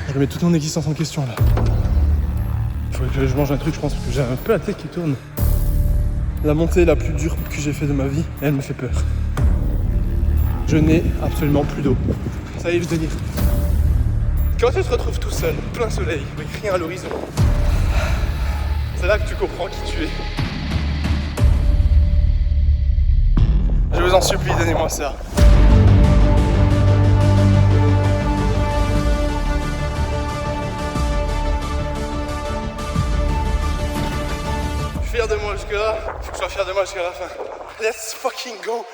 Je remets toute mon existence en question là. Il faudrait que je mange un truc, je pense, parce que j'ai un peu la tête qui tourne. La montée la plus dure que j'ai fait de ma vie, et elle me fait peur. Je n'ai absolument plus d'eau. Ça y est, le délire. Quand tu te retrouves tout seul, plein soleil, avec rien à l'horizon, c'est là que tu comprends qui tu es. Je vous en supplie, donnez-moi ça. Je suis fier de moi jusque là, faut que je sois fier de moi jusqu'à la fin. Let's fucking go!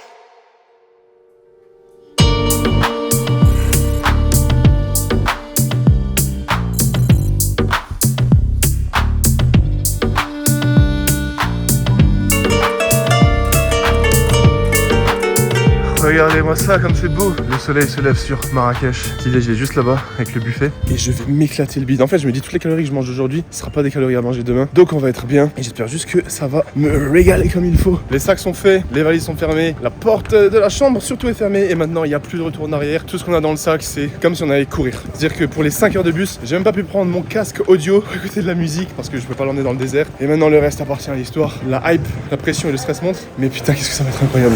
Regardez-moi ça, comme c'est beau. Le soleil se lève sur Marrakech. Petit déjeuner juste là-bas avec le buffet. Et je vais m'éclater le bide. En fait, je me dis toutes les calories que je mange aujourd'hui, ce sera pas des calories à manger demain. Donc on va être bien. Et j'espère juste que ça va me régaler comme il faut. Les sacs sont faits, les valises sont fermées, la porte de la chambre surtout est fermée. Et maintenant, il n'y a plus de retour en arrière. Tout ce qu'on a dans le sac, c'est comme si on allait courir. C'est-à-dire que pour les 5 heures de bus, j'ai même pas pu prendre mon casque audio pour écouter de la musique parce que je peux pas l'emmener dans le désert. Et maintenant, le reste appartient à l'histoire. La hype, la pression et le stress montent. Mais putain, qu'est-ce que ça va être incroyable.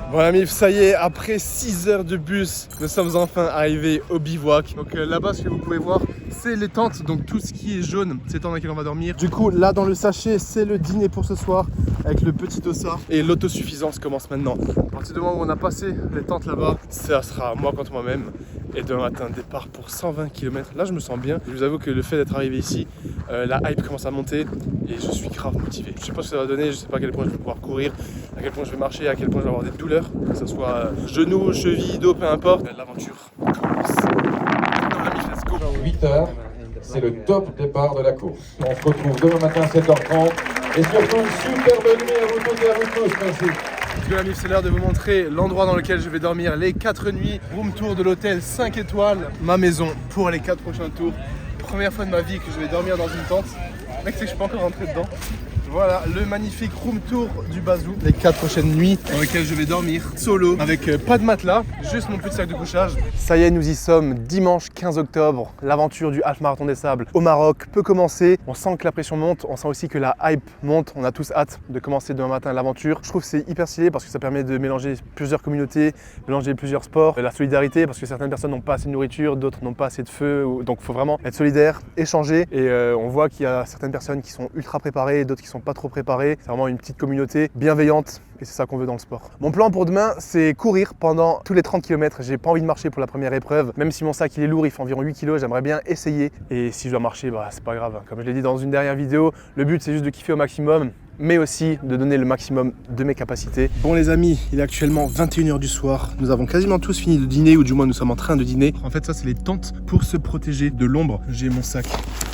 Bon la mif, ça y est, après 6 heures de bus, nous sommes enfin arrivés au bivouac. Donc là-bas, ce que vous pouvez voir, c'est les tentes, donc tout ce qui est jaune, c'est les tentes dans lesquelles on va dormir. Du coup, là dans le sachet, c'est le dîner pour ce soir, avec le petit dossard. Et l'autosuffisance commence maintenant. À partir du moment où on a passé les tentes là-bas, ça sera moi contre moi-même. Et demain matin, départ pour 120 km. Là, je me sens bien. Je vous avoue que le fait d'être arrivé ici, la hype commence à monter et je suis grave motivé. Je sais pas ce que ça va donner, je sais pas à quel point je vais pouvoir courir, à quel point je vais marcher, à quel point je vais avoir des douleurs, que ce soit genoux, chevilles, dos, peu importe. L'aventure commence. 8h, c'est le top départ de la course. On se retrouve demain matin à 7h30 et surtout une superbe nuit à vous toutes et à vous tous. Merci. La mif, c'est l'heure de vous montrer l'endroit dans lequel je vais dormir les 4 nuits. Room tour de l'hôtel 5 étoiles, ma maison pour les 4 prochains tours. Première fois de ma vie que je vais dormir dans une tente. Mec, c'est que je suis pas encore rentré dedans. Voilà le magnifique room tour du Bazou. Les 4 prochaines nuits dans lesquelles je vais dormir solo avec pas de matelas, juste mon petit sac de couchage. Ça y est, nous y sommes, dimanche 15 octobre. L'aventure du Half Marathon des Sables au Maroc peut commencer. On sent que la pression monte, on sent aussi que la hype monte. On a tous hâte de commencer demain matin l'aventure. Je trouve que c'est hyper stylé parce que ça permet de mélanger plusieurs communautés, mélanger plusieurs sports. La solidarité parce que certaines personnes n'ont pas assez de nourriture, d'autres n'ont pas assez de feu. Donc il faut vraiment être solidaire, échanger. Et on voit qu'il y a certaines personnes qui sont ultra préparées, d'autres qui sont pas trop préparées. C'est vraiment une petite communauté bienveillante et c'est ça qu'on veut dans le sport. Mon plan pour demain, c'est courir pendant tous les 30 km. J'ai pas envie de marcher pour la première épreuve. Même si mon sac il est lourd, il fait environ 8 kg, j'aimerais bien essayer. Et si je dois marcher, bah c'est pas grave. Comme je l'ai dit dans une dernière vidéo, le but c'est juste de kiffer au maximum, mais aussi de donner le maximum de mes capacités. Bon les amis, il est actuellement 21h du soir. Nous avons quasiment tous fini de dîner, ou du moins nous sommes en train de dîner. En fait ça c'est les tentes pour se protéger de l'ombre. J'ai mon sac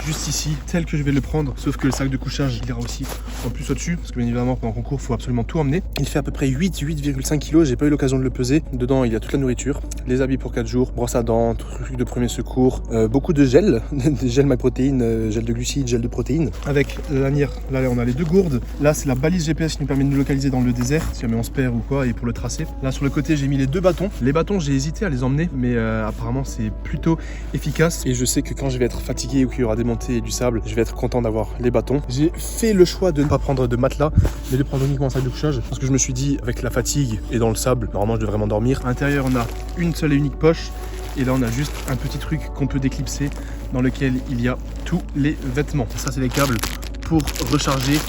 juste ici, tel que je vais le prendre, sauf que le sac de couchage il ira aussi en plus au-dessus, parce que bien évidemment pendant qu'on court, il faut absolument tout emmener. Il fait à peu près 8,5 kg, j'ai pas eu l'occasion de le peser. Dedans il y a toute la nourriture, les habits pour 4 jours, brosse à dents, trucs de premier secours, beaucoup de gel, des gel MyProtein, gel de glucides, gel de protéines. Avec la lanière, là on a les 2 gourdes. Là c'est la balise GPS qui nous permet de nous localiser dans le désert, si jamais on se perd ou quoi, et pour le tracer. Là sur le côté j'ai mis les 2 bâtons. Les bâtons j'ai hésité à les emmener, mais apparemment c'est plutôt efficace. Et je sais que quand je vais être fatigué ou qu'il y aura des montées et du sable, je vais être content d'avoir les bâtons. J'ai fait le choix de ne pas prendre de matelas, mais de prendre uniquement un sac de couchage, parce que je me suis dit avec la fatigue et dans le sable, normalement je devrais vraiment dormir. À l'intérieur on a une seule et unique poche. Et là on a juste un petit truc qu'on peut déclipser dans lequel il y a tous les vêtements. Ça c'est les câbles pour recharger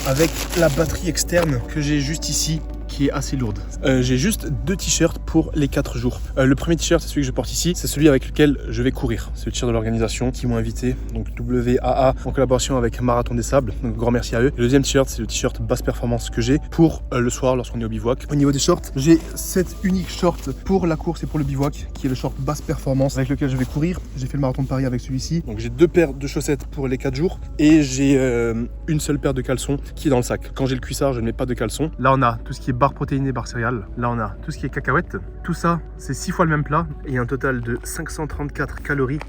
avec la batterie externe que j'ai juste ici, qui est assez lourde. J'ai juste 2 t-shirts pour les 4 jours. Le premier t-shirt, c'est celui que je porte ici, c'est celui avec lequel je vais courir. C'est le t-shirt de l'organisation qui m'ont invité, donc WAA, en collaboration avec Marathon des Sables, donc grand merci à eux. Le deuxième t-shirt, c'est le t-shirt basse performance que j'ai pour le soir lorsqu'on est au bivouac. Au niveau des shorts, j'ai cet unique short pour la course et pour le bivouac, qui est le short basse performance avec lequel je vais courir. J'ai fait le marathon de Paris avec celui-ci. Donc j'ai 2 paires de chaussettes pour les 4 jours et j'ai une seule paire de caleçons qui est dans le sac. Quand j'ai le cuissard, je ne mets pas de caleçons. Là on a tout ce qui est barre protéinée, barre céréales. Là on a tout ce qui est cacahuètes. Tout ça, c'est 6 fois le même plat. Et il y a un total de 534 calories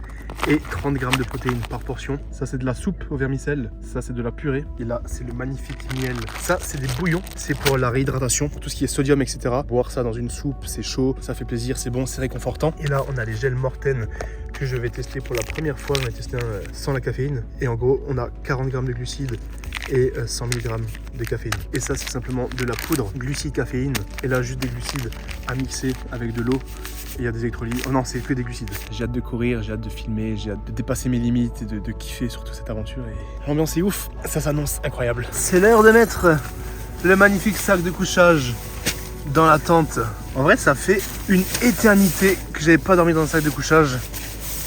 et 30 grammes de protéines par portion. Ça, c'est de la soupe au vermicelle. Ça, c'est de la purée. Et là, c'est le magnifique miel. Ça, c'est des bouillons. C'est pour la réhydratation, pour tout ce qui est sodium, etc. Boire ça dans une soupe, c'est chaud, ça fait plaisir, c'est bon, c'est réconfortant. Et là, on a les gels Morten que je vais tester pour la première fois. On va tester un sans la caféine. Et en gros, on a 40 grammes de glucides et 100 mg de caféine. Et ça, c'est simplement de la poudre glucides caféine. Et là, juste des glucides à mixer avec de l'eau. Et il y a des électrolytes. Oh non, c'est que des glucides. J'ai hâte de courir, j'ai hâte de filmer, j'ai hâte de dépasser mes limites et de kiffer surtout cette aventure. Et l'ambiance est ouf, ça s'annonce incroyable. C'est l'heure de mettre le magnifique sac de couchage dans la tente. En vrai, ça fait une éternité que j'avais pas dormi dans un sac de couchage.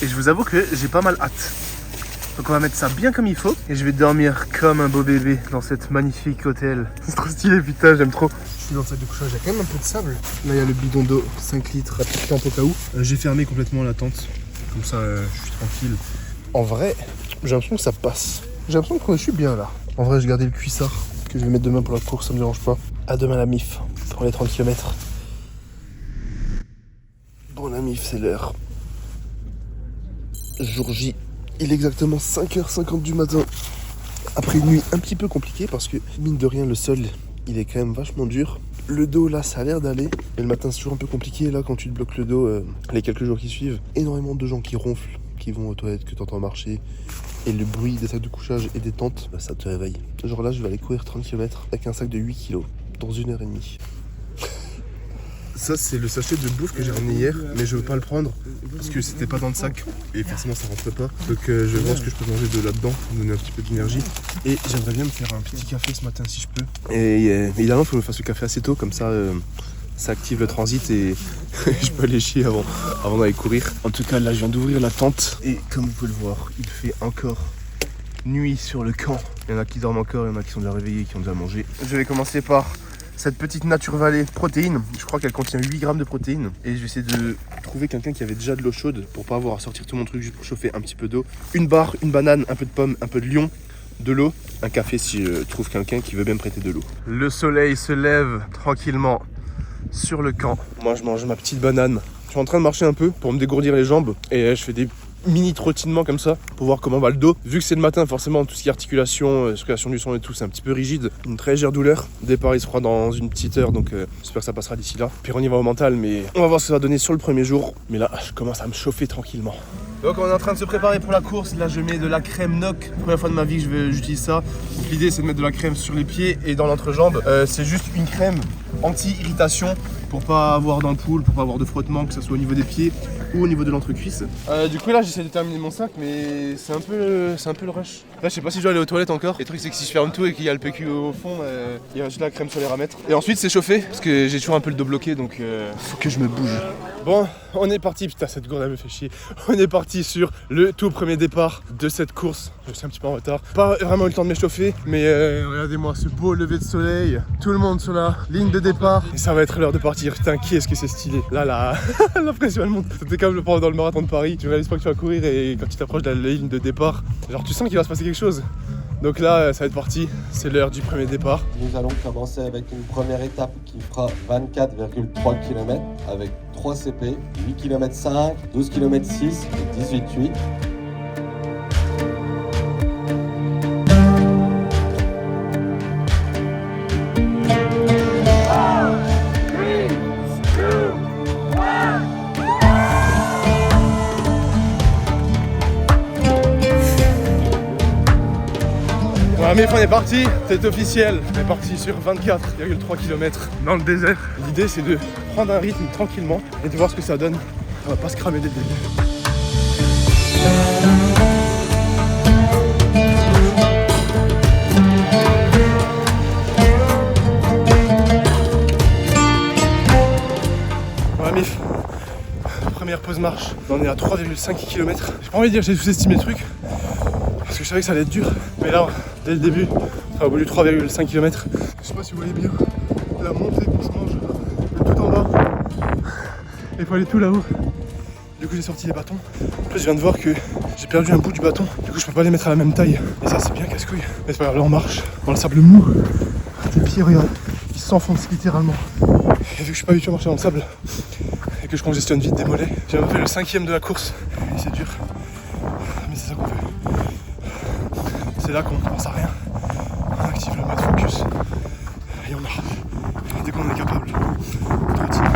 Et je vous avoue que j'ai pas mal hâte. Donc on va mettre ça bien comme il faut. Et je vais dormir comme un beau bébé dans cet magnifique hôtel. C'est trop stylé, putain, j'aime trop. Je suis dans le sac de couchage, il y a quand même un peu de sable. Là, il y a le bidon d'eau, 5 litres, à petite lampe au cas où. J'ai fermé complètement la tente. Comme ça, je suis tranquille. En vrai, j'ai l'impression que ça passe. J'ai l'impression que je suis bien là. En vrai, j'ai gardé le cuissard que je vais mettre demain pour la course, ça me dérange pas. À demain la MIF pour les 30 km. Bon, la MIF, c'est l'heure. Jour J. Il est exactement 5h50 du matin. Après une nuit un petit peu compliquée parce que, mine de rien, le sol, il est quand même vachement dur. Le dos, là, ça a l'air d'aller. Mais le matin, c'est toujours un peu compliqué. Là, quand tu te bloques le dos, les quelques jours qui suivent, énormément de gens qui ronflent, qui vont aux toilettes, que tu entends marcher. Et le bruit des sacs de couchage et des tentes, bah, ça te réveille. Genre là, je vais aller courir 30 km avec un sac de 8 kg dans 1h30. Ça, c'est le sachet de bouffe que j'ai ramené hier, mais je veux pas le prendre parce que c'était pas dans le sac et forcément ça rentre pas. Donc je vais voir ce que je peux manger de là-dedans pour me donner un petit peu d'énergie. Et j'aimerais bien me faire un petit café ce matin si je peux. Et évidemment, il faut que je me fasse le café assez tôt, comme ça ça active le transit et je peux aller chier avant d'aller courir. En tout cas, là, je viens d'ouvrir la tente et comme vous pouvez le voir, il fait encore nuit sur le camp. Il y en a qui dorment encore, il y en a qui sont déjà réveillés, qui ont déjà mangé. Je vais commencer par cette petite Nature Valley protéine. Je crois qu'elle contient 8 grammes de protéines. Et je vais essayer de trouver quelqu'un qui avait déjà de l'eau chaude pour pas avoir à sortir tout mon truc juste pour chauffer un petit peu d'eau. Une barre, une banane, un peu de pomme, un peu de lion, de l'eau, un café si je trouve quelqu'un qui veut bien me prêter de l'eau. Le soleil se lève tranquillement sur le camp. Moi je mange ma petite banane. Je suis en train de marcher un peu pour me dégourdir les jambes et je fais des mini trottinement comme ça pour voir comment va le dos. Vu que c'est le matin, forcément tout ce qui est articulation, circulation du sang et tout, c'est un petit peu rigide. Une très légère douleur. Le départ il se fera dans une petite heure, donc j'espère que ça passera d'ici là. Puis on y va au mental, mais on va voir ce que ça va donner sur le premier jour. Mais là, je commence à me chauffer tranquillement. Donc on est en train de se préparer pour la course. Là je mets de la crème NOC. Première fois de ma vie que j'utilise ça. L'idée c'est de mettre de la crème sur les pieds et dans l'entrejambe. C'est juste une crème anti-irritation pour pas avoir d'ampoule, pour pas avoir de frottement, que ce soit au niveau des pieds ou au niveau de l'entrecuisse. Du coup là j'essaie de terminer mon sac, mais c'est un peu le rush. Là je sais pas si je dois aller aux toilettes encore. Le truc c'est que si je ferme tout et qu'il y a le PQ au fond, il y a juste la crème solaire à mettre. Et ensuite c'est chauffer parce que j'ai toujours un peu le dos bloqué, donc faut que je me bouge. Bon, on est parti, putain cette gourde elle me fait chier. On est parti sur le tout premier départ de cette course. Je suis un petit peu en retard. Pas vraiment eu le temps de m'échauffer, mais regardez-moi ce beau lever de soleil. Tout le monde sur la ligne de départ. Et ça va être l'heure de partir. Putain, qui est-ce que c'est stylé. Là, la pression elle monte. C'était comme le pendant le marathon de Paris. Tu réalises pas que tu vas courir et quand tu t'approches de la ligne de départ, genre tu sens qu'il va se passer quelque chose. Donc là, ça va être parti. C'est l'heure du premier départ. Nous allons commencer avec une première étape qui fera 24,3 km avec 3 CP, 8 km 5, 12 km 6 et 18 8. Mais on est parti, c'est officiel. On est parti sur 24,3 km dans le désert. L'idée c'est de prendre un rythme tranquillement et de voir ce que ça donne. On va pas se cramer dès le début. Voilà MIF, première pause marche. On est à 3,5 km. J'ai pas envie de dire que j'ai sous-estimé le truc, parce que je savais que ça allait être dur. Mais là, dès le début, ça a voulu 3,5 km. Je sais pas si vous voyez bien la montée qu'on se mange de tout en bas. Et il faut aller tout là-haut. Du coup j'ai sorti les bâtons. En plus je viens de voir que j'ai perdu un bout du bâton. Du coup je peux pas les mettre à la même taille. Et ça c'est bien casse-couille. Mais c'est pas grave, là on marche dans le sable mou. Tes pieds regarde, ils s'enfoncent littéralement. Et vu que je suis pas habitué à marcher dans le sable et que je congestionne vite des mollets, j'ai fait le 5e de la course. Et c'est dur. Mais c'est ça qu'on veut. C'est là qu'on pense à rien. On active le mode focus. Et on marche. Dès qu'on est capable. On continue.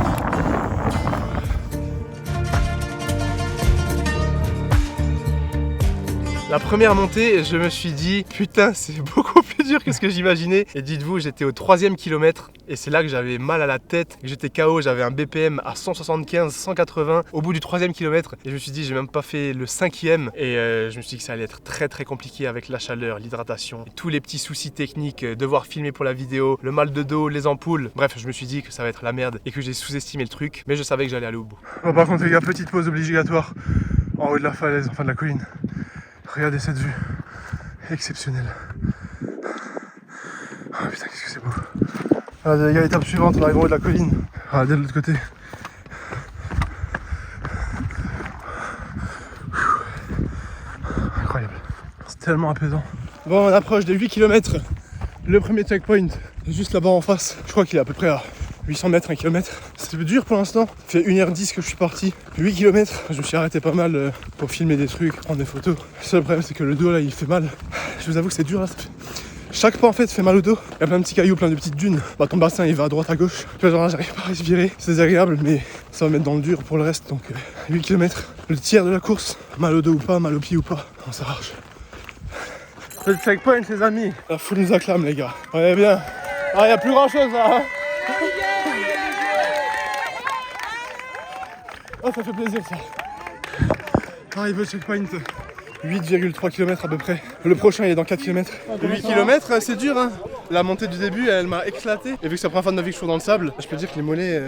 La première montée, je me suis dit putain, c'est beaucoup plus dur que ce que j'imaginais. Et dites-vous, j'étais au 3e kilomètre et c'est là que j'avais mal à la tête, que j'étais KO, j'avais un BPM à 175, 180 au bout du 3e kilomètre. Et je me suis dit, j'ai même pas fait le 5e. Et je me suis dit que ça allait être très très compliqué avec la chaleur, l'hydratation, tous les petits soucis techniques, devoir filmer pour la vidéo, le mal de dos, les ampoules. Bref, je me suis dit que ça va être la merde et que j'ai sous-estimé le truc. Mais je savais que j'allais aller au bout. Bon, par contre les gars, petite pause obligatoire en haut de la falaise, enfin de la colline. Regardez cette vue, exceptionnelle. Oh putain, qu'est-ce que c'est beau. Regardez les gars, l'étape suivante, on arrive en haut de la colline. Regardez de l'autre côté. Incroyable. C'est tellement apaisant. Bon, on approche des 8 km. Le premier checkpoint, juste là-bas en face. Je crois qu'il est à peu près à 800 mètres, 1 km. C'est dur pour l'instant. Ça fait 1h10 que je suis parti. 8 km. Je me suis arrêté pas mal pour filmer des trucs, prendre des photos. Le seul problème, c'est que le dos là, il fait mal. Je vous avoue que c'est dur là. Chaque pas en fait fait mal au dos. Il y a plein de petits cailloux, plein de petites dunes. Bah, ton bassin il va à droite, à gauche. Tu vois, genre là, j'arrive pas à respirer. C'est désagréable, mais ça va mettre dans le dur pour le reste. Donc 8 km. Le tiers de la course. Mal au dos ou pas, mal au pied ou pas. On s'arrache. Le checkpoint, les amis. La foule nous acclame, les gars. Ouais, bien. Ah, il y a plus grand chose là. Hein. Oh, ça fait plaisir ça. Arrive au checkpoint, 8,3 km à peu près. Le prochain il est dans 4 km. 8 km c'est dur hein. La montée du début elle m'a éclaté. Et vu que c'est la première fois de ma vie que je suis dans le sable, je peux dire que les mollets,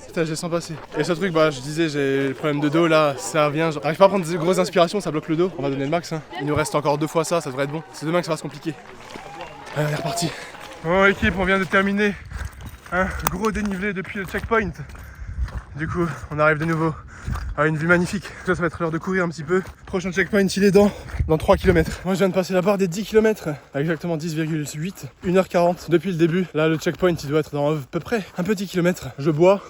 putain je les sens passer. Et ce truc, bah je disais j'ai le problème de dos là, ça revient. J'arrive pas à prendre des grosses inspirations, ça bloque le dos. On va donner le max hein. Il nous reste encore 2 fois ça, ça devrait être bon. C'est demain que ça va se compliquer. Allez on est reparti. Bon équipe, on vient de terminer un gros dénivelé depuis le checkpoint. Du coup, on arrive de nouveau à une vue magnifique. Ça va être l'heure de courir un petit peu. Prochain checkpoint, il est dans 3 km. Moi, je viens de passer la barre des 10 km à exactement 10,8, 1h40 depuis le début. Là, le checkpoint, il doit être dans à peu près un petit kilomètre. Je bois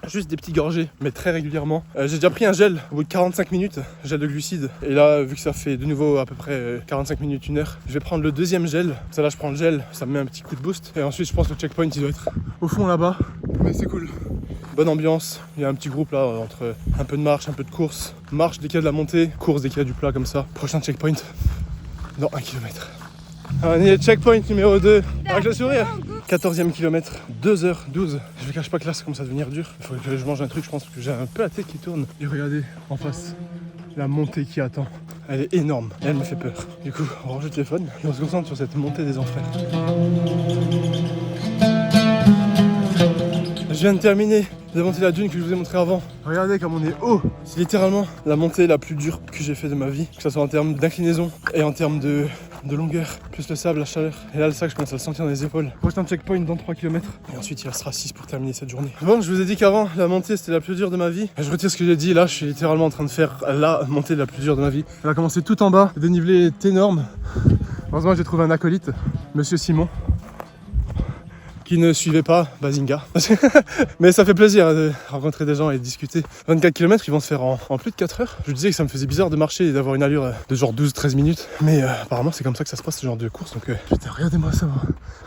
juste des petits gorgées, mais très régulièrement. J'ai déjà pris un gel au bout de 45 minutes, gel de glucides. Et là, vu que ça fait de nouveau à peu près 45 minutes, 1 heure, je vais prendre le 2e gel. Ça là, je prends le gel, ça me met un petit coup de boost. Et ensuite, je pense que le checkpoint, il doit être au fond là-bas. Mais c'est cool. Bonne ambiance, il y a un petit groupe là entre un peu de marche, un peu de course. Marche dès qu'il y a de la montée, course dès qu'il y a du plat comme ça. Prochain checkpoint dans 1 km. On est checkpoint numéro 2, avec le sourire. 14e kilomètre, 2h12. Je ne cache pas que là ça commence à devenir dur. Il faut que je mange un truc, je pense que j'ai un peu la tête qui tourne. Et regardez en face, la montée qui attend. Elle est énorme et elle me fait peur. Du coup, on range le téléphone et on se concentre sur cette montée des enfers. Je viens de terminer de monter la dune que je vous ai montré avant. Regardez comme on est haut. C'est littéralement la montée la plus dure que j'ai fait de ma vie. Que ce soit en termes d'inclinaison et en termes de longueur. Plus le sable, la chaleur. Et là le sac je commence à le sentir dans les épaules. Prochain checkpoint dans 3 km. Et ensuite il restera 6 pour terminer cette journée. Bon, je vous ai dit qu'avant la montée c'était la plus dure de ma vie. Je retire ce que j'ai dit. Là je suis littéralement en train de faire la montée la plus dure de ma vie. Elle a commencé tout en bas. Le dénivelé est énorme. Heureusement j'ai trouvé un acolyte, Monsieur Simon, qui ne suivait pas Bazinga. Mais ça fait plaisir de rencontrer des gens et de discuter. 24 km, ils vont se faire en plus de 4 heures. Je disais que ça me faisait bizarre de marcher et d'avoir une allure de genre 12-13 minutes. Mais apparemment, c'est comme ça que ça se passe, ce genre de course. Donc, putain, regardez-moi ça.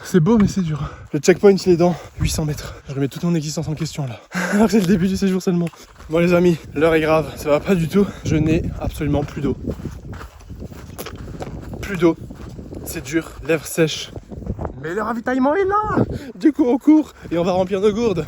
C'est beau, mais c'est dur. Le checkpoint, il est dans 800 mètres. Je remets toute mon existence en question là. Alors que c'est le début du séjour seulement. Bon, les amis, l'heure est grave. Ça va pas du tout. Je n'ai absolument plus d'eau. Plus d'eau. C'est dur. Lèvres sèches. Mais le ravitaillement est là. Du coup on court et on va remplir nos gourdes.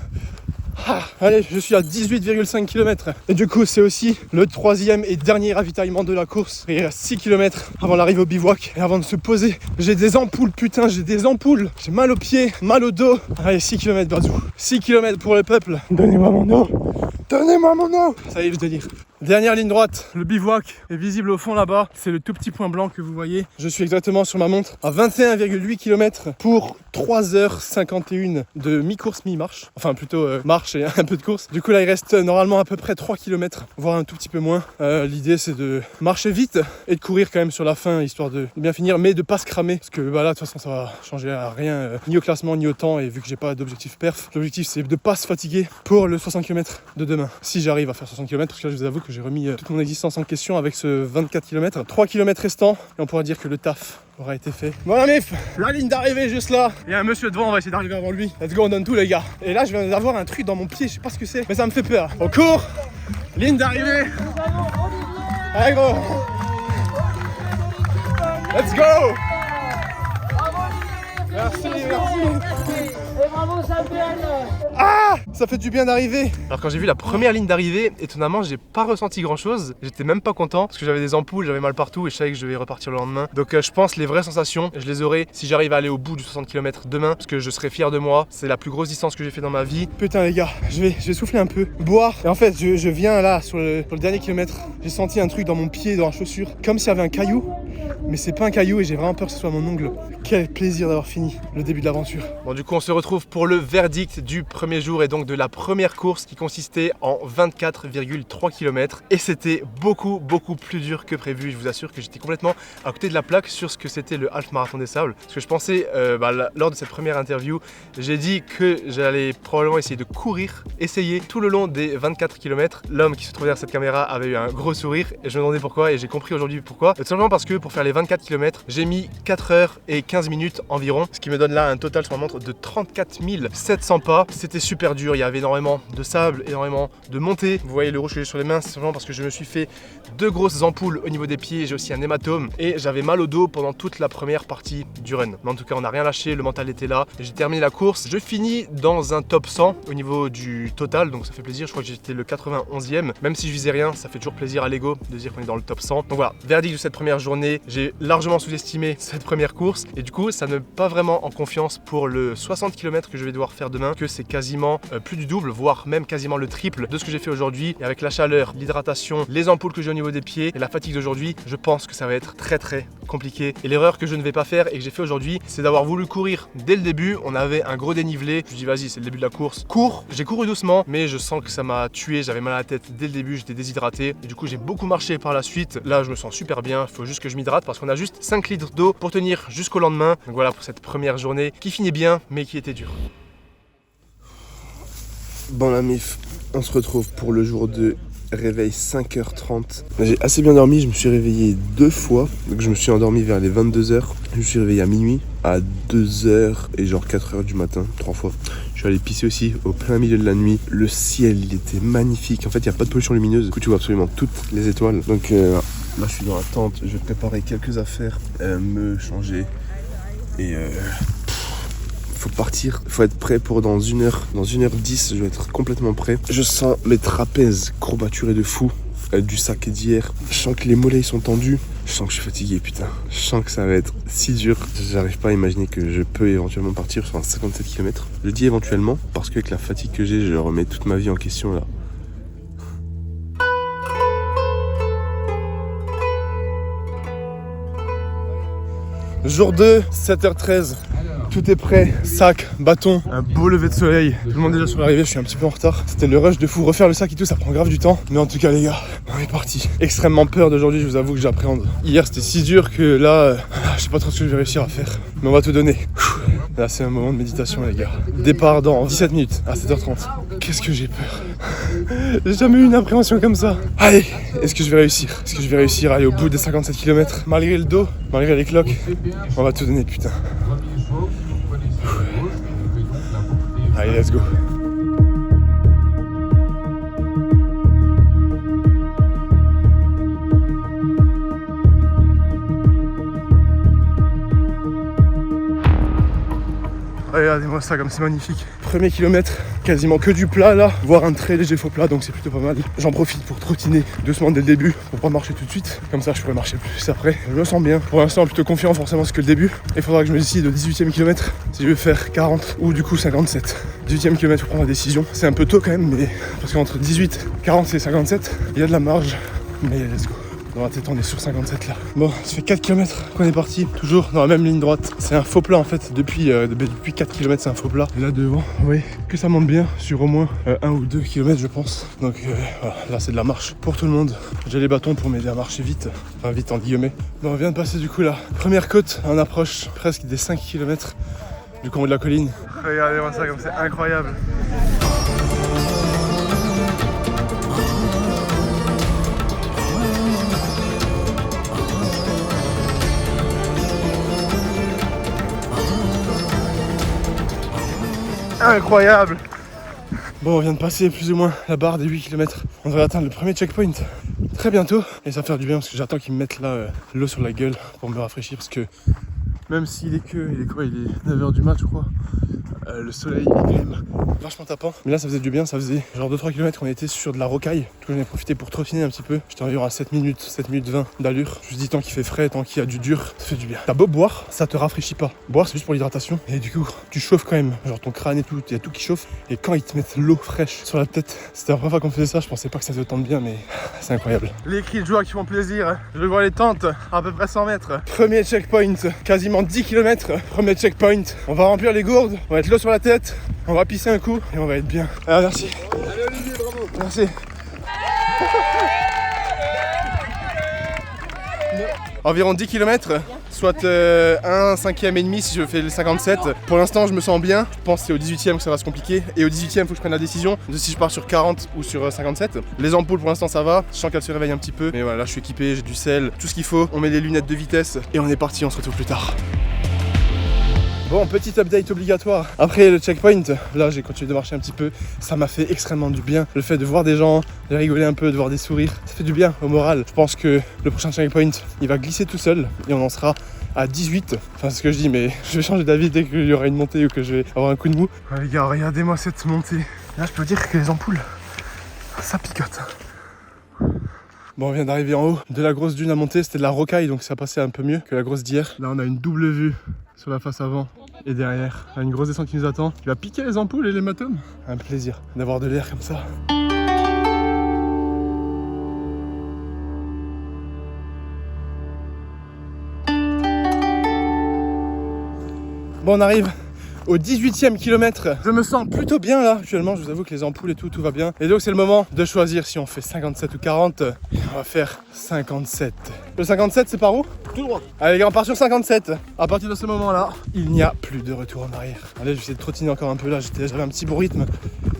Allez, je suis à 18,5 km. Et du coup c'est aussi le 3e et dernier ravitaillement de la course. Il reste 6 km avant l'arrivée au bivouac. Et avant de se poser, j'ai des ampoules, putain j'ai des ampoules. J'ai mal aux pieds, mal au dos. Allez, 6 km Bazou. 6 km pour le peuple. Donnez-moi mon eau. Donnez-moi mon eau. Ça y est le délire. Dernière ligne droite, le bivouac est visible au fond là-bas. C'est le tout petit point blanc que vous voyez. Je suis exactement sur ma montre à 21,8 km pour 3h51 de mi-course, mi-marche. Enfin plutôt marche et un peu de course. Du coup là il reste normalement à peu près 3 km, voire un tout petit peu moins. L'idée c'est de marcher vite et de courir quand même sur la fin, histoire de bien finir, mais de pas se cramer. Parce que bah, là de toute façon ça va changer à rien, ni au classement ni au temps. Et vu que j'ai pas d'objectif perf, l'objectif c'est de pas se fatiguer pour le 60 km de demain. Si j'arrive à faire 60 km, parce que là je vous avoue que j'ai remis toute mon existence en question avec ce 24 km. 3 km restants et on pourra dire que le taf aura été fait. Voilà Mif, la ligne d'arrivée juste là. Il y a un monsieur devant, on va essayer d'arriver avant lui. Let's go, on donne tout les gars. Et là je viens d'avoir un truc dans mon pied, je sais pas ce que c'est, mais ça me fait peur. On court, ligne d'arrivée. Allez gros. Let's go. Merci, merci. Et bravo Samuel. Ah, ça fait du bien d'arriver. Alors quand j'ai vu la première ligne d'arrivée, étonnamment j'ai pas ressenti grand chose. J'étais même pas content parce que j'avais des ampoules, j'avais mal partout et je savais que je vais repartir le lendemain. Donc je pense les vraies sensations, je les aurai si j'arrive à aller au bout du 60 km demain, parce que je serai fier de moi. C'est la plus grosse distance que j'ai fait dans ma vie. Putain les gars, je vais souffler un peu, boire. Et en fait je viens là sur le dernier kilomètre, j'ai senti un truc dans mon pied, dans la chaussure, comme s'il y avait un caillou. Mais c'est pas un caillou et j'ai vraiment peur que ce soit mon ongle. Quel plaisir d'avoir fini le début de l'aventure. Bon du coup on se retrouve pour le verdict du premier jour et donc de la première course qui consistait en 24,3 km. Et c'était beaucoup plus dur que prévu. Je vous assure que j'étais complètement à côté de la plaque sur ce que c'était le half marathon des sables. Parce que je pensais, lors de cette première interview, j'ai dit que j'allais probablement essayer de courir, essayer tout le long des 24 km. L'homme qui se trouvait derrière cette caméra avait eu un gros sourire et je me demandais pourquoi et j'ai compris aujourd'hui pourquoi. Tout simplement parce que pour faire les 24 km, j'ai mis 4 heures et 15 minutes environ, ce qui me donne là un total sur ma montre de 34 700 pas. C'était super dur, il y avait énormément de sable, énormément de montées. Vous voyez le rouge que j'ai sur les mains, c'est simplement parce que je me suis fait 2 grosses ampoules au niveau des pieds, j'ai aussi un hématome et j'avais mal au dos pendant toute la première partie du run. Mais en tout cas, on n'a rien lâché, le mental était là. J'ai terminé la course, je finis dans un top 100 au niveau du total, donc ça fait plaisir. Je crois que j'étais le 91e, même si je visais rien, ça fait toujours plaisir à l'ego de dire qu'on est dans le top 100. Donc voilà, verdict de cette première journée, j'ai largement sous-estimé cette première course et du coup, ça ne met pas vraiment en confiance pour le 60 km que je vais devoir faire demain, que c'est quasiment plus du double, voire même quasiment le triple de ce que j'ai fait aujourd'hui. Et avec la chaleur, l'hydratation, les ampoules que j'ai au niveau des pieds et la fatigue d'aujourd'hui, je pense que ça va être très compliqué. Et l'erreur que je ne vais pas faire et que j'ai fait aujourd'hui, c'est d'avoir voulu courir dès le début. On avait un gros dénivelé, je me dis vas-y, c'est le début de la course, cours. J'ai couru doucement, mais je sens que ça m'a tué, j'avais mal à la tête dès le début, j'étais déshydraté et du coup j'ai beaucoup marché par la suite. Là je me sens super bien, il faut juste que je m'hydrate parce qu'on a juste 5 litres d'eau pour tenir jusqu'au lendemain. Donc voilà pour cette première journée qui finit bien mais qui était dure. Bon la Mif, on se retrouve pour le jour 2, réveil 5h30. J'ai assez bien dormi, je me suis réveillé 2 fois. Donc je me suis endormi vers les 22h. Je me suis réveillé à minuit, à 2h et genre 4h du matin, 3 fois. Je suis allé pisser aussi au plein milieu de la nuit. Le ciel, il était magnifique. En fait, il n'y a pas de pollution lumineuse. Du coup, tu vois absolument toutes les étoiles. Donc là, je suis dans la tente. Je vais préparer quelques affaires, me changer et... faut partir, faut être prêt pour dans 1h, dans 1h10, je vais être complètement prêt. Je sens mes trapèzes courbaturés de fou, du sac d'hier. Je sens que les mollets sont tendus, je sens que je suis fatigué, putain. Je sens que ça va être si dur. J'arrive pas à imaginer que je peux éventuellement partir sur un 57 km. Je dis éventuellement, parce qu'avec la fatigue que j'ai, je remets toute ma vie en question là. Jour 2, 7h13. Tout est prêt, sac, bâton, un beau lever de soleil. Tout le monde est déjà sur l'arrivée, je suis un petit peu en retard. C'était le rush de fou, refaire le sac et tout, ça prend grave du temps. Mais en tout cas les gars, on est parti. Extrêmement peur d'aujourd'hui, je vous avoue que j'appréhende. Hier c'était si dur que là, je sais pas trop ce que je vais réussir à faire. Mais on va tout donner. Là c'est un moment de méditation les gars. Départ dans 17 minutes à 7h30. Qu'est-ce que j'ai peur. J'ai jamais eu une appréhension comme ça. Allez, est-ce que je vais réussir? Est-ce que je vais réussir à aller au bout des 57 km? Malgré le dos, malgré les cloques, on va tout donner putain. Allez, let's go. Regardez-moi ça comme c'est magnifique. Premier kilomètre, quasiment que du plat là, voire un très léger faux plat, donc c'est plutôt pas mal. J'en profite pour trottiner doucement dès le début, pour pas marcher tout de suite. Comme ça je pourrais marcher plus après. Je me sens bien. Pour l'instant plutôt confiant, forcément c'est que le début. Il faudra que je me décide au 18e kilomètre si je veux faire 40 ou du coup 57. 18e kilomètre pour prendre la décision. C'est un peu tôt quand même, mais parce qu'entre 18, 40 et 57, il y a de la marge. Mais let's go. Dans la tête on est sur 57 là. Bon, ça fait 4 km qu'on est parti, toujours dans la même ligne droite. C'est un faux plat en fait, depuis 4 km c'est un faux plat. Et là devant, vous voyez que ça monte bien sur au moins 1 ou 2 km je pense. Donc voilà, là c'est de la marche pour tout le monde. J'ai les bâtons pour m'aider à marcher vite, enfin vite en guillemets. Bon, on vient de passer du coup la première côte, on approche presque des 5 km du combo de la colline. Regardez-moi ça comme c'est incroyable. Incroyable. Bon, on vient de passer plus ou moins la barre des 8 km. On devrait atteindre le premier checkpoint très bientôt. Et ça va faire du bien parce que j'attends qu'ils me mettent là l'eau sur la gueule pour me rafraîchir. Parce que même s'il est il est 9h du mat je crois. Le soleil est quand même vachement tapant. Mais là ça faisait du bien, ça faisait genre 2-3 km qu'on était sur de la rocaille. Du coup j'en ai profité pour trottiner un petit peu. J'étais environ à 7 minutes 20 d'allure. Je me dis tant qu'il fait frais, tant qu'il y a du dur, ça fait du bien. T'as beau boire, ça te rafraîchit pas. Boire c'est juste pour l'hydratation. Et du coup tu chauffes quand même. Genre ton crâne et tout, il y a tout qui chauffe. Et quand ils te mettent l'eau fraîche sur la tête, c'était la première fois qu'on faisait ça, je pensais pas que ça faisait autant de bien mais c'est incroyable. Les cris de joie qui font plaisir. Je vois les tentes à peu près 100 mètres. Premier checkpoint, quasiment 10 km. Premier checkpoint. On va remplir les gourdes, on va mettre l'eau sur la tête, on va pisser un coup et on va être bien. Alors merci. Allez Olivier, bravo. Merci. Environ 10 km, soit 1/5e et demi si je fais le 57. Pour l'instant je me sens bien, je pense que c'est au 18e que ça va se compliquer. Et au 18e il faut que je prenne la décision de si je pars sur 40 ou sur 57. Les ampoules pour l'instant ça va, je sens qu'elles se réveillent un petit peu. Mais voilà, là je suis équipé, j'ai du sel, tout ce qu'il faut. On met les lunettes de vitesse et on est parti, on se retrouve plus tard. Bon, petit update obligatoire. Après le checkpoint, là j'ai continué de marcher un petit peu. Ça m'a fait extrêmement du bien. Le fait de voir des gens, de rigoler un peu, de voir des sourires, ça fait du bien au moral. Je pense que le prochain checkpoint, il va glisser tout seul et on en sera à 18. Enfin c'est ce que je dis, mais je vais changer d'avis dès qu'il y aura une montée ou que je vais avoir un coup de mou. Ouais, les gars, regardez-moi cette montée. Là je peux dire que les ampoules, ça picote. Bon, on vient d'arriver en haut de la grosse dune à monter, c'était de la rocaille donc ça passait un peu mieux que la grosse d'hier. Là on a une double vue sur la face avant et derrière. Là, une grosse descente qui nous attend, qui va piquer les ampoules et l'hématome. Un plaisir d'avoir de l'air comme ça. Bon, on arrive au 18e kilomètre. Je me sens plutôt bien là actuellement, je vous avoue que les ampoules et tout va bien. Et donc c'est le moment de choisir si on fait 57 ou 40. On va faire 57. Le 57 c'est par où? Tout droit. Allez les gars, on part sur 57. À partir de ce moment là, il n'y a plus de retour en arrière. Allez, je vais essayer de trottiner encore un peu là, j'avais un petit bon rythme.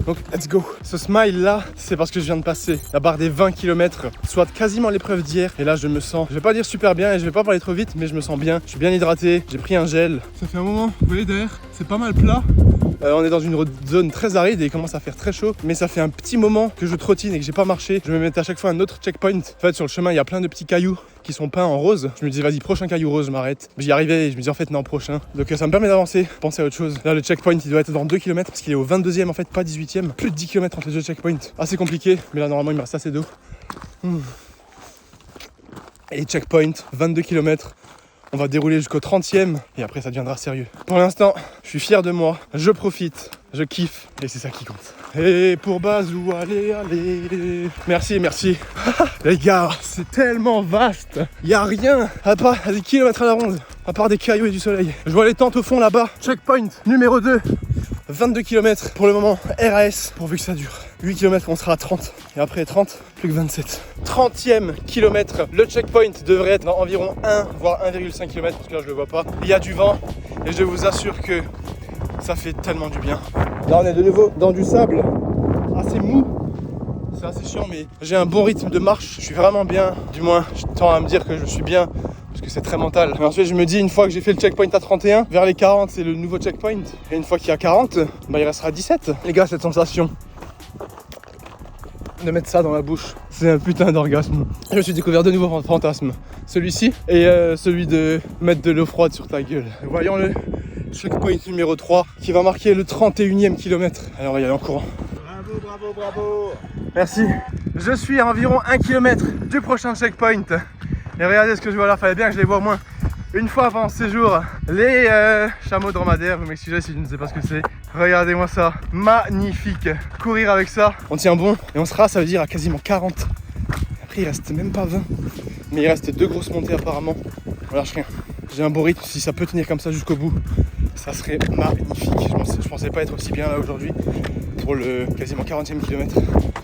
Donc let's go. Ce smile là, c'est parce que je viens de passer la barre des 20 km, soit quasiment l'épreuve d'hier. Et là je me sens, je vais pas dire super bien et je vais pas parler trop vite, mais je me sens bien. Je suis bien hydraté, j'ai pris un gel. Ça fait un moment, vous voyez derrière, c'est pas mal plat. On est dans une zone très aride et il commence à faire très chaud. Mais ça fait un petit moment que je trottine et que j'ai pas marché. Je me mets à chaque fois un autre checkpoint. En fait sur le chemin il y a plein de petits cailloux qui sont peints en rose. Je me dis vas-y, prochain caillou rose, je m'arrête. J'y arrivais et je me dis en fait non, prochain. Donc ça me permet d'avancer, penser à autre chose. Là le checkpoint il doit être dans 2 km parce qu'il est au 22e en fait, pas 18e. Plus de 10 km entre les deux checkpoints. Assez compliqué, mais là normalement il me reste assez d'eau. Et checkpoint, 22 km. On va dérouler jusqu'au 30e et après ça deviendra sérieux. Pour l'instant, je suis fier de moi, je profite, je kiffe et c'est ça qui compte. Et pour Bazou, allez. Merci. Les gars, c'est tellement vaste. Il n'y a rien à part des kilomètres à la ronde, à part des cailloux et du soleil. Je vois les tentes au fond là-bas. Checkpoint numéro 2. 22 km pour le moment, RAS, pourvu que ça dure. 8 km, on sera à 30. Et après 30, plus que 27. 30e kilomètre, le checkpoint devrait être dans environ 1 voire 1,5 km parce que là je le vois pas. Il y a du vent et je vous assure que ça fait tellement du bien. Là on est de nouveau dans du sable assez mou. C'est assez chiant mais j'ai un bon rythme de marche. Je suis vraiment bien, du moins je tends à me dire que je suis bien. Parce que c'est très mental. Et ensuite je me dis une fois que j'ai fait le checkpoint à 31, vers les 40 c'est le nouveau checkpoint. Et une fois qu'il y a 40, bah il restera 17. Les gars, cette sensation de mettre ça dans la bouche, c'est un putain d'orgasme. Je me suis découvert de nouveaux fantasmes. Celui-ci et celui de mettre de l'eau froide sur ta gueule. Voyons-le checkpoint numéro 3 qui va marquer le 31e kilomètre. Allez, on va y aller en courant. Bravo, bravo, bravo. Merci. Je suis à environ 1 km du prochain checkpoint. Et regardez ce que je vois là, fallait bien que je les vois au moins une fois avant ce séjour. Les chameaux dromadaires, vous m'excusez si je ne sais pas ce que c'est. Regardez-moi ça, magnifique. Courir avec ça, on tient bon et on sera, ça veut dire, à quasiment 40. Après il reste même pas 20. Mais il reste 2 grosses montées apparemment. On lâche rien. J'ai un bon rythme, si ça peut tenir comme ça jusqu'au bout, ça serait magnifique. Je pensais pas être aussi bien là aujourd'hui pour le quasiment 40e kilomètre.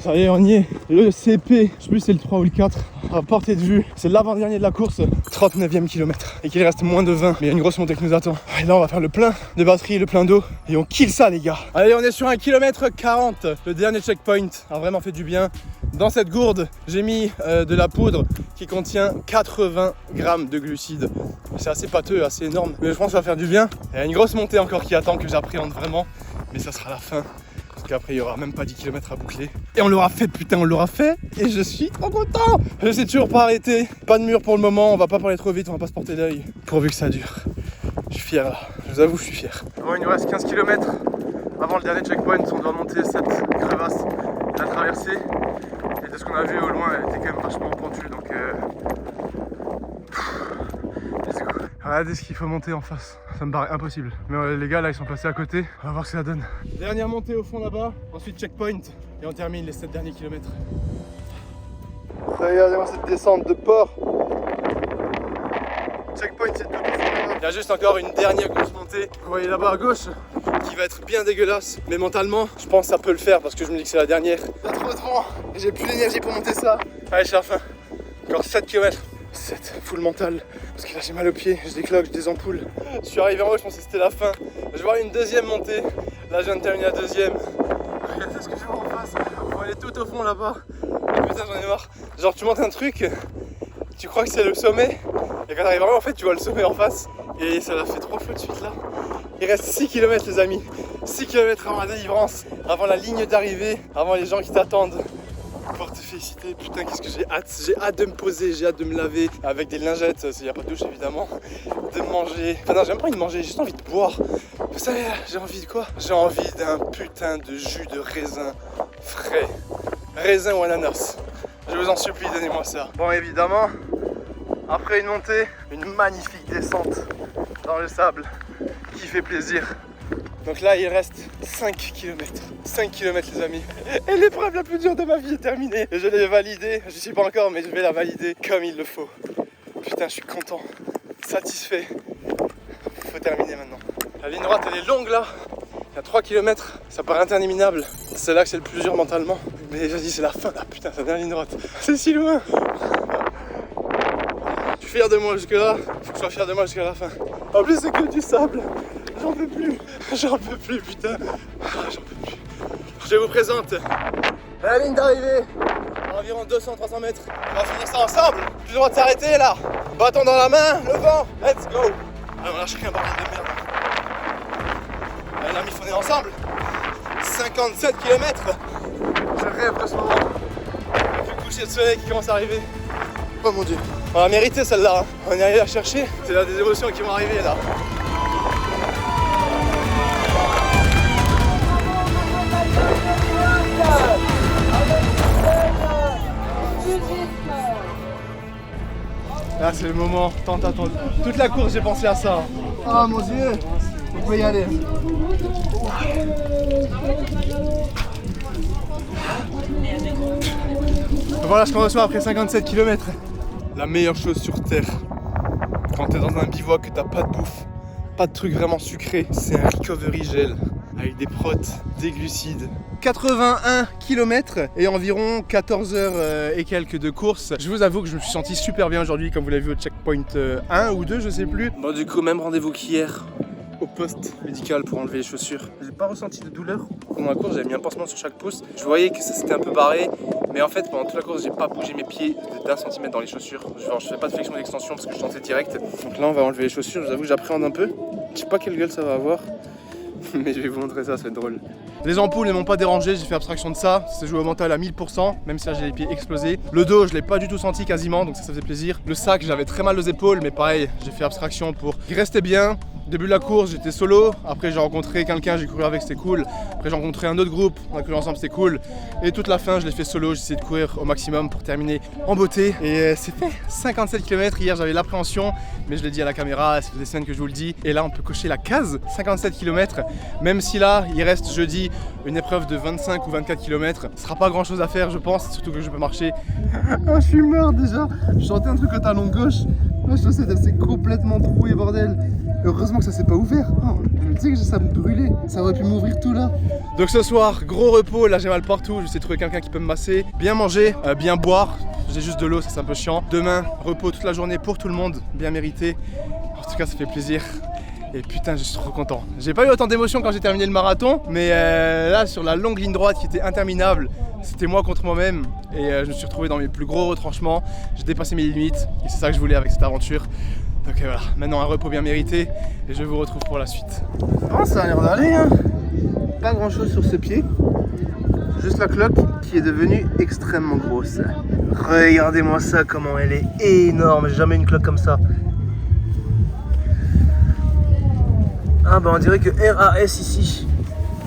Ça y est, on y est. Le CP, je sais plus si c'est le 3 ou le 4, à portée de vue. C'est l'avant-dernier de la course, 39e kilomètre. Et qu'il reste moins de 20, mais il y a une grosse montée qui nous attend. Et là, on va faire le plein de batterie, le plein d'eau. Et on kill ça, les gars. Allez, on est sur 1 km 40. Le dernier checkpoint a vraiment fait du bien. Dans cette gourde, j'ai mis de la poudre qui contient 80 grammes de glucides. C'est assez pâteux, assez énorme, mais je pense que ça va faire du bien. Il y a une grosse montée encore qui attend, que j'appréhende vraiment, mais ça sera la fin. Parce qu'après, il n'y aura même pas 10 km à boucler. Et on l'aura fait, putain, on l'aura fait. Et je suis trop content. Je sais toujours pas arrêter. Pas de mur pour le moment, on va pas parler trop vite, on va pas se porter l'œil. Pourvu que ça dure. Je suis fier là, je vous avoue, je suis fier. Bon, il nous reste 15 km avant le dernier checkpoint. On doit monter cette crevasse, la traverser. Et de ce qu'on a vu au loin, elle était quand même vachement pentue, donc let's go. Regardez ce qu'il faut monter en face, ça me paraît impossible. Mais les gars là ils sont passés à côté, on va voir ce que ça donne. Dernière montée au fond là-bas, ensuite checkpoint et on termine les 7 derniers kilomètres. Regardez-moi cette descente de port. Checkpoint c'est tout au fond là-bas. Il y a juste encore une dernière grosse montée, vous voyez là-bas à gauche, qui va être bien dégueulasse. Mais mentalement, je pense que ça peut le faire parce que je me dis que c'est la dernière. Il y a trop de vent, j'ai plus d'énergie pour monter ça. Allez, je suis à la fin. Encore 7 km. 7, full mental. Parce que là j'ai mal aux pieds, j'ai des cloques, j'ai des ampoules. Je suis arrivé en haut, je pensais que c'était la fin. Je vois une deuxième montée. Là je viens de terminer la deuxième. Regardez ce que je vois en face. On va aller tout au fond là-bas. Oh, putain, j'en ai marre. Genre tu montes un truc, tu crois que c'est le sommet. Et quand t'arrives vraiment en fait tu vois le sommet en face. Et ça l'a fait 3 fois de suite là. Il reste 6 km les amis. 6 km avant la délivrance, avant la ligne d'arrivée, avant les gens qui t'attendent pour te féliciter. Putain, qu'est-ce que j'ai hâte de me poser, j'ai hâte de me laver avec des lingettes, il n'y a pas de douche évidemment, de manger. Enfin non, j'ai même pas envie de manger, j'ai juste envie de boire. Vous savez, j'ai envie de quoi? J'ai envie d'un putain de jus de raisin frais. Raisin ou ananas. Je vous en supplie, donnez-moi ça. Bon, évidemment, après une montée, une magnifique descente dans le sable qui fait plaisir. Donc là il reste 5 km. 5 km les amis. Et l'épreuve la plus dure de ma vie est terminée. Et je l'ai validée, je sais pas encore mais je vais la valider comme il le faut. Putain je suis content, satisfait. Faut terminer maintenant. La ligne droite elle est longue là. Il y a 3 km, ça paraît interminable. C'est là que c'est le plus dur mentalement. Mais vas-y c'est la fin là, putain c'est la dernière ligne droite. C'est si loin. Je suis fier de moi jusque là, faut que je sois fier de moi jusqu'à la fin. En plus c'est que du sable. J'en peux plus putain, j'en peux plus. Je vous présente la ligne d'arrivée, à environ 200-300 mètres. On va finir ça ensemble, plus le droit de s'arrêter là. Bâton dans la main, le vent, let's go. Allez, on lâche rien, bordel de merde. Allez l'ami, on est ensemble. 57 km. Je rêve de ce moment. Avec le coucher de soleil qui commence à arriver. Oh mon dieu, on a mérité celle-là, hein. On est allé la chercher, c'est là des émotions qui vont arriver là. Là c'est le moment tant attendu. Toute la course j'ai pensé à ça. Oh mon dieu, on peut y aller. Voilà ce qu'on reçoit après 57 km. La meilleure chose sur terre, quand t'es dans un bivouac que t'as pas de bouffe, pas de truc vraiment sucré, c'est un recovery gel avec des protes, des glucides. 81 km et environ 14 heures et quelques de course. Je vous avoue que je me suis senti super bien aujourd'hui, comme vous l'avez vu au checkpoint 1 ou 2, je sais plus. Bon, du coup, même rendez-vous qu'hier au poste médical pour enlever les chaussures. J'ai pas ressenti de douleur pendant la course, j'avais mis un pansement sur chaque pouce. Je voyais que ça s'était un peu barré, mais en fait pendant toute la course j'ai pas bougé mes pieds d'1 centimètre dans les chaussures. Genre, je fais pas de flexion d'extension parce que je sentais direct. Donc là on va enlever les chaussures, je vous avoue que j'appréhende un peu. Je sais pas quelle gueule ça va avoir, mais je vais vous montrer ça, ça va être drôle. Les ampoules ne m'ont pas dérangé, j'ai fait abstraction de ça, c'est joué au mental à 1000%, même si là j'ai les pieds explosés. Le dos je l'ai pas du tout senti quasiment, donc ça faisait plaisir. Le sac j'avais très mal aux épaules, mais pareil, j'ai fait abstraction pour qu'il restait bien. Début de la course, j'étais solo. Après, j'ai rencontré quelqu'un, j'ai couru avec, c'était cool. Après, j'ai rencontré un autre groupe, on a couru ensemble, c'était cool. Et toute la fin, je l'ai fait solo. J'ai essayé de courir au maximum pour terminer en beauté. Et c'est fait 57 km. Hier, j'avais l'appréhension, mais je l'ai dit à la caméra, ça fait des semaines que je vous le dis. Et là, on peut cocher la case 57 km. Même si là, il reste jeudi une épreuve de 25 ou 24 km. Ce sera pas grand chose à faire, je pense, surtout que je peux marcher. Ah, je suis mort déjà. Je sentais un truc au talon gauche. La chaussette, elle s'est complètement trouée, bordel. Heureusement que ça s'est pas ouvert. Oh, tu sais que ça me brûlait. Ça aurait pu m'ouvrir tout là. Donc ce soir, gros repos. Là, j'ai mal partout. J'essaie de trouver quelqu'un qui peut me masser. Bien manger, bien boire. J'ai juste de l'eau, ça c'est un peu chiant. Demain, repos toute la journée pour tout le monde. Bien mérité. En tout cas, ça fait plaisir. Et putain, je suis trop content. J'ai pas eu autant d'émotions quand j'ai terminé le marathon. Mais là, sur la longue ligne droite qui était interminable, c'était moi contre moi-même. Et je me suis retrouvé dans mes plus gros retranchements. J'ai dépassé mes limites. Et c'est ça que je voulais avec cette aventure. Donc voilà, maintenant un repos bien mérité et je vous retrouve pour la suite. Oh, ça a l'air d'aller, hein. Pas grand chose sur ce pied. Juste la cloque qui est devenue extrêmement grosse. Regardez-moi ça, comment elle est énorme. J'ai jamais eu une cloque comme ça. Ah bah on dirait que RAS ici.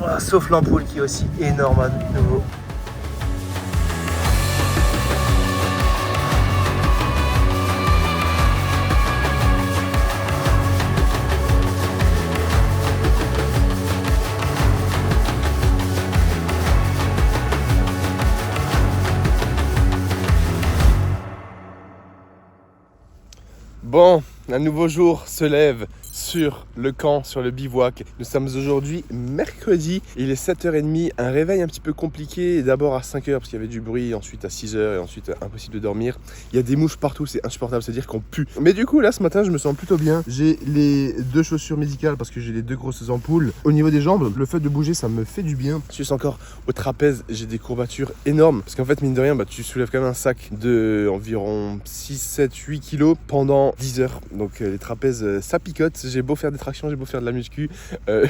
Oh, sauf l'ampoule qui est aussi énorme à nouveau. Bon, un nouveau jour se lève sur le camp, sur le bivouac. Nous sommes aujourd'hui mercredi, il est 7h30, un réveil un petit peu compliqué, d'abord à 5h parce qu'il y avait du bruit, ensuite à 6h et ensuite impossible de dormir. Il y a des mouches partout, c'est insupportable, c'est-à-dire qu'on pue. Mais du coup là ce matin je me sens plutôt bien, j'ai les deux chaussures médicales parce que j'ai les deux grosses ampoules. Au niveau des jambes, le fait de bouger ça me fait du bien. Je suis encore au trapèze, j'ai des courbatures énormes parce qu'en fait mine de rien tu soulèves quand même un sac de environ 6, 7, 8 kilos pendant 10 heures. Donc les trapèzes ça picote. J'ai beau faire des tractions, j'ai beau faire de la muscu,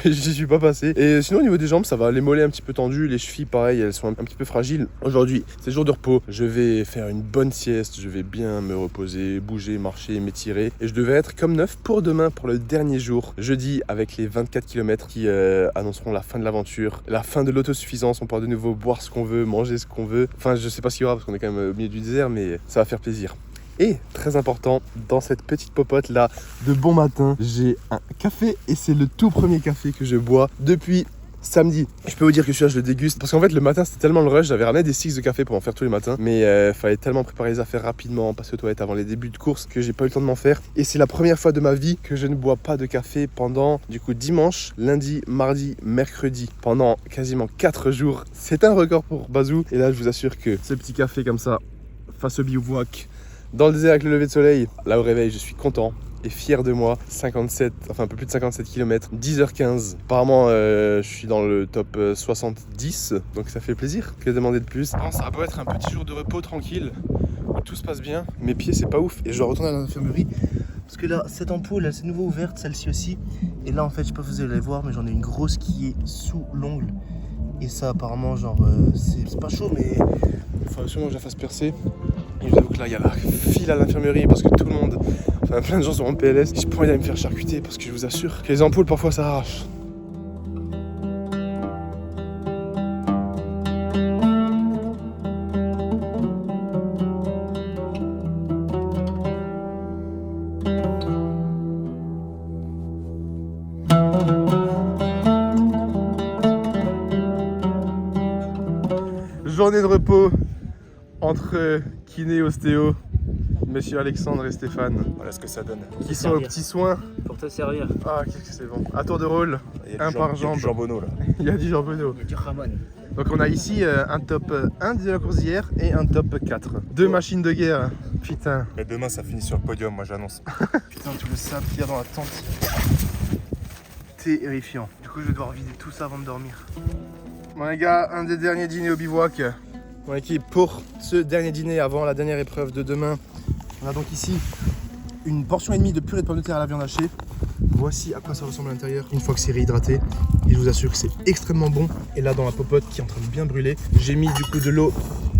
j'y suis pas passé. Et sinon au niveau des jambes ça va, les mollets un petit peu tendus, les chevilles pareil, elles sont un petit peu fragiles. Aujourd'hui c'est jour de repos, je vais faire une bonne sieste, je vais bien me reposer, bouger, marcher, m'étirer. Et je devais être comme neuf pour demain, pour le dernier jour, jeudi, avec les 24 km qui annonceront la fin de l'aventure, la fin de l'autosuffisance. On pourra de nouveau boire ce qu'on veut, manger ce qu'on veut. Enfin je sais pas ce qu'il y aura parce qu'on est quand même au milieu du désert, mais ça va faire plaisir. Et très important, dans cette petite popote là de bon matin, j'ai un café et c'est le tout premier café que je bois depuis samedi. Je peux vous dire que celui-là je le déguste parce qu'en fait le matin c'était tellement le rush, j'avais ramené des sticks de café pour en faire tous les matins, mais fallait tellement préparer les affaires rapidement, passer aux toilettes avant les débuts de course que j'ai pas eu le temps de m'en faire. Et c'est la première fois de ma vie que je ne bois pas de café pendant du coup dimanche, lundi, mardi, mercredi, pendant quasiment 4 jours. C'est un record pour Bazou. Et là je vous assure que ce petit café comme ça face au bivouac dans le désert avec le lever de soleil, là au réveil je suis content et fier de moi. 57, enfin un peu plus de 57 km, 10h15. Apparemment je suis dans le top 70, donc ça fait plaisir. Que demander de plus? Non, ça va pas être un petit jour de repos tranquille où tout se passe bien. Mes pieds c'est pas ouf et je dois retourner à l'infirmerie parce que là cette ampoule elle s'est nouveau ouverte, celle-ci aussi. Et là en fait je sais pas si vous allez voir mais j'en ai une grosse qui est sous l'ongle. Et ça apparemment genre c'est pas chaud mais il faut absolument que je la fasse percer. Et je vous avoue que là il y a la file à l'infirmerie parce que tout le monde, enfin plein de gens sont en PLS. J'ai pas envie d'aller me faire charcuter parce que je vous assure que les ampoules parfois ça arrache. Journée de repos entre kiné et ostéo, Monsieur Alexandre et Stéphane. Voilà ce que ça donne. Qui sont aux petits soins. Pour te servir. Ah, qu'est-ce que c'est bon. À tour de rôle, un par jambe. Il y a du jambonneau là. Il y a du jambonneau. Il y a du Ramon. Donc on a ici un top 1 de la course d'hier et un top 4. Deux machines de guerre. Putain. Mais demain ça finit sur le podium, moi j'annonce. Putain, tout le sable qu'il y a dans la tente. Terrifiant. Du coup je vais devoir vider tout ça avant de dormir. Bon les gars, un des derniers dîners au bivouac. Bon équipe, pour ce dernier dîner avant la dernière épreuve de demain, on a donc ici une portion et demie de purée de pommes de terre à la viande hachée. Voici à quoi ça ressemble à l'intérieur une fois que c'est réhydraté. Et je vous assure que c'est extrêmement bon. Et là dans la popote qui est en train de bien brûler, j'ai mis du coup de l'eau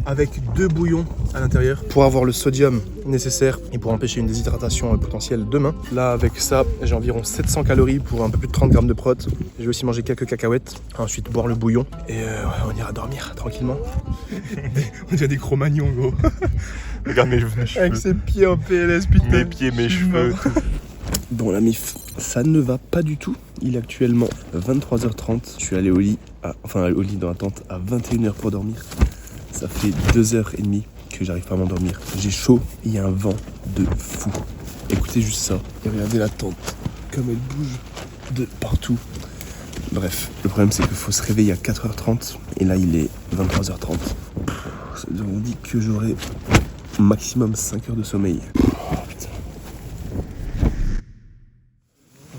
avec 2 bouillons à l'intérieur pour avoir le sodium nécessaire et pour empêcher une déshydratation potentielle demain. Là, avec ça, j'ai environ 700 calories pour un peu plus de 30 grammes de prot. Je vais aussi manger quelques cacahuètes, ensuite boire le bouillon et on ira dormir tranquillement. On dirait des Cro-Magnons, gros. Regarde mes cheveux. Avec ses pieds en PLS, putain. Mes pieds, mes cheveux, tout. Bon, la mif, ça ne va pas du tout. Il est actuellement 23h30. Je suis allé au lit, au lit dans la tente à 21h pour dormir. Ça fait 2h30 que j'arrive pas à m'endormir. J'ai chaud, il y a un vent de fou. Écoutez juste ça. Et regardez la tente, comme elle bouge de partout. Bref, le problème c'est qu'il faut se réveiller à 4h30. Et là, il est 23h30. On dit que j'aurai maximum 5 heures de sommeil. Oh, putain.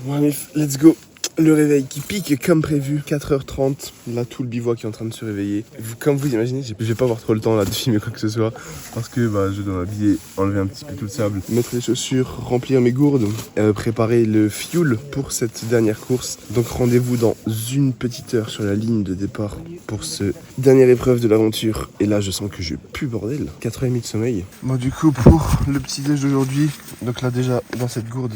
Bon, allez, let's go. Le réveil qui pique comme prévu, 4h30. Là, tout le bivouac est en train de se réveiller. Comme vous imaginez, je vais pas avoir trop le temps là de filmer quoi que ce soit. Parce que je dois m'habiller, enlever un petit peu tout le sable, mettre les chaussures, remplir mes gourdes, préparer le fuel pour cette dernière course. Donc rendez-vous dans une petite heure sur la ligne de départ pour ce dernière épreuve de l'aventure. Et là, je sens que je pue bordel. 4h30 de sommeil. Bon, du coup, pour le petit déj d'aujourd'hui, donc là déjà, dans cette gourde,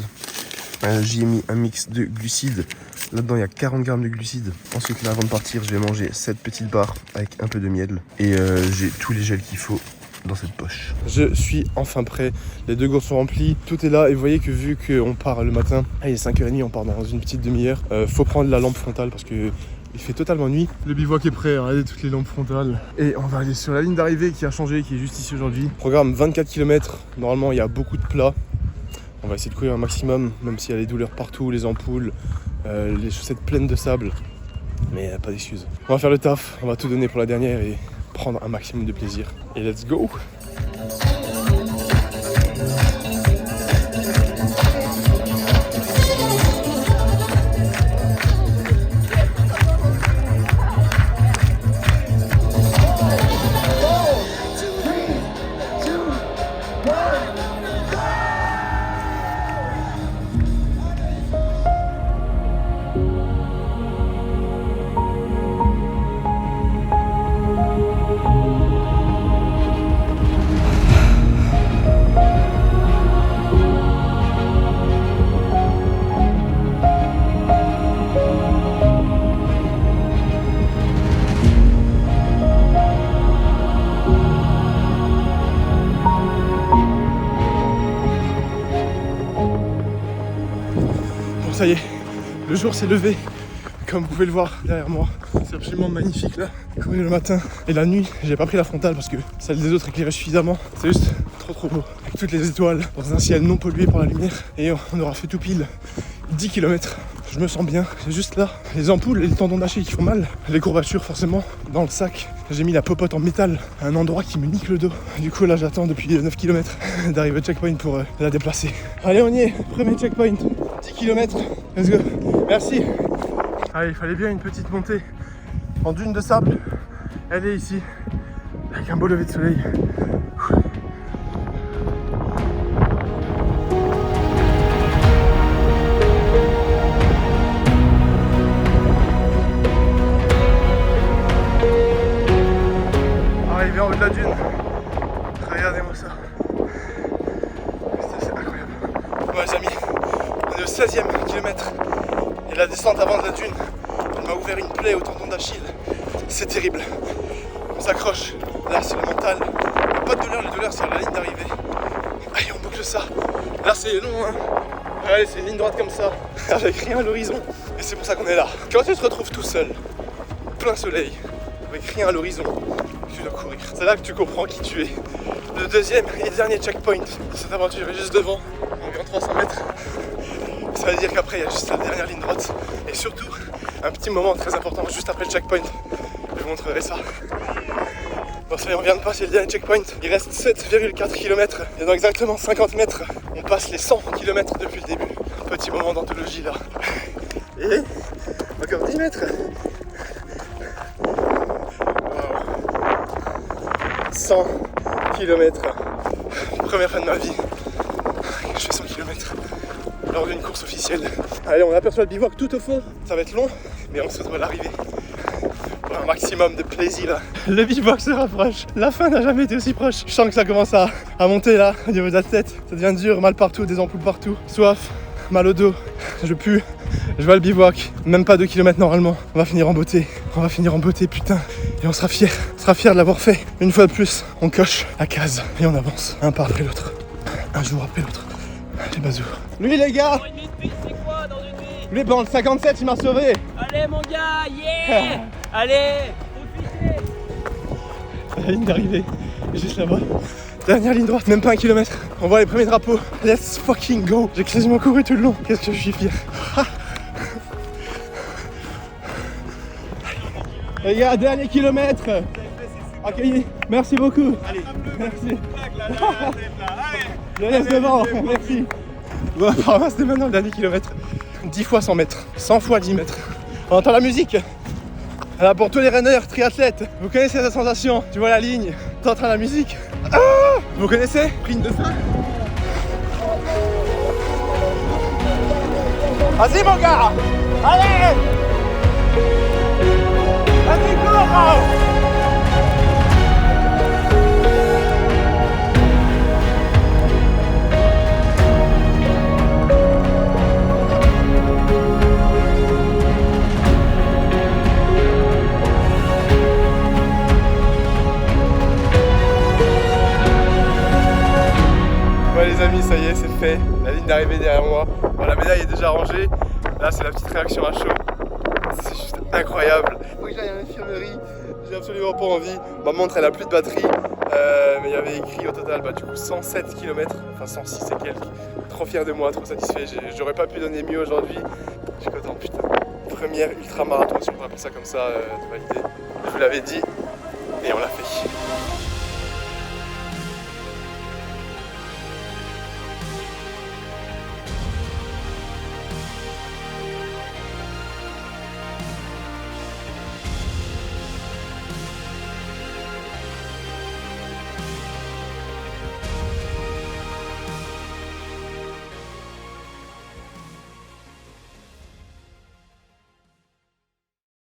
j'y ai mis un mix de glucides. Là-dedans, il y a 40 grammes de glucides. Ensuite, là, avant de partir, je vais manger cette petite barre avec un peu de miel. Et j'ai tous les gels qu'il faut dans cette poche. Je suis enfin prêt. Les 2 gourdes sont remplies. Tout est là. Et vous voyez que vu qu'on part le matin, il est 5h30, on part dans une petite demi-heure. Faut prendre la lampe frontale parce que il fait totalement nuit. Le bivouac est prêt, regardez toutes les lampes frontales. Et on va aller sur la ligne d'arrivée qui a changé, qui est juste ici aujourd'hui. Programme 24 km. Normalement, il y a beaucoup de plats. On va essayer de courir un maximum, même s'il y a les douleurs partout, les ampoules, les chaussettes pleines de sable. Mais pas d'excuses. On va faire le taf, on va tout donner pour la dernière et prendre un maximum de plaisir. Et let's go! Ça y est, le jour s'est levé, comme vous pouvez le voir derrière moi. C'est absolument magnifique là. Courir le matin et la nuit, j'ai pas pris la frontale parce que celle des autres éclairait suffisamment. C'est juste trop beau. Avec toutes les étoiles, dans un ciel non pollué par la lumière. Et on aura fait tout pile 10 km. Je me sens bien, c'est juste là. Les ampoules et les tendons d'Achille qui font mal. Les courbatures forcément. Dans le sac, j'ai mis la popote en métal à un endroit qui me nique le dos. Du coup là j'attends depuis 9 km d'arriver au checkpoint pour la déplacer. Allez on y est, premier checkpoint. 10 km, let's go. Merci. Allez, il fallait bien une petite montée en dune de sable. Elle est ici, avec un beau lever de soleil. Arrivé en haut de la dune, regardez-moi ça. C'est incroyable. Bon les amis, on est au 16e kilomètre et la descente avant de la dune, elle m'a ouvert une plaie au tendon d'Achille. C'est terrible. On s'accroche, là c'est le mental. Pas de douleur, les douleurs c'est à la ligne d'arrivée. Allez on boucle ça. Là c'est long hein. Allez c'est une ligne droite comme ça, avec rien à l'horizon. Et c'est pour ça qu'on est là. Quand tu te retrouves tout seul, plein soleil, avec rien à l'horizon, tu dois courir. C'est là que tu comprends qui tu es. Le deuxième et dernier checkpoint de cette aventure est juste devant, environ 300 mètres. Ça veut dire qu'après il y a juste la dernière ligne droite. Et surtout, un petit moment très important juste après le checkpoint. Je vous montrerai ça. Bon ça y est, on vient de passer le dernier checkpoint. Il reste 7,4 km. Et dans exactement 50 mètres, on passe les 100 km depuis le début. Un petit moment d'anthologie là. Et encore 10 mètres. 100 km. Première fois de ma vie que je fais 100 km lors d'une course officielle. Allez, on aperçoit le bivouac tout au fond. Ça va être long, mais on se retrouve à l'arrivée pour un maximum de plaisir. Le bivouac se rapproche, la fin n'a jamais été aussi proche. Je sens que ça commence à monter là, au niveau de la tête. Ça devient dur, mal partout, des ampoules partout. Soif, mal au dos, je pue. Je vois le bivouac, même pas 2 km normalement. On va finir en beauté, putain. Et on sera fiers de l'avoir fait. Une fois de plus, on coche la case et on avance, un pas après l'autre, un jour après l'autre. Les bazous. Lui les gars, C'est quoi dans une vie? lui pendant le 57 il m'a sauvé. Allez mon gars, yeah. Allez, profitez. La ligne d'arrivée, juste là-bas. Dernière ligne droite, même pas 1 kilomètre. On voit les premiers drapeaux. Let's fucking go. J'ai quasiment couru tout le long. Qu'est-ce que je suis fier. Les gars, dernier kilomètre. Accueilli. Merci beaucoup. Allez, merci. Je laisse devant, merci. Bon, apparemment c'était maintenant le dernier kilomètre. 10 fois 100 mètres, 100 fois 10 mètres. On entend la musique. Alors pour tous les runners, triathlètes, vous connaissez cette sensation. Tu vois la ligne, t'entends la musique. Ah, vous connaissez? Prime de ça. Vas-y mon gars. Allez. Vas-y, cours. Ouais les amis, ça y est, c'est fait. La ligne d'arrivée derrière moi. Bon, la médaille est déjà rangée. Là, c'est la petite réaction à chaud. C'est juste incroyable. Faut que j'aille à l'infirmerie. J'ai absolument pas envie. Ma montre, elle a plus de batterie. Mais il y avait écrit au total, du coup, 107 km. Enfin, 106 et quelques. Trop fier de moi, trop satisfait. J'aurais pas pu donner mieux aujourd'hui. Je suis content, putain. Première ultra-marathon, si on peut appeler ça comme ça, de valider. Je vous l'avais dit. Et on l'a fait.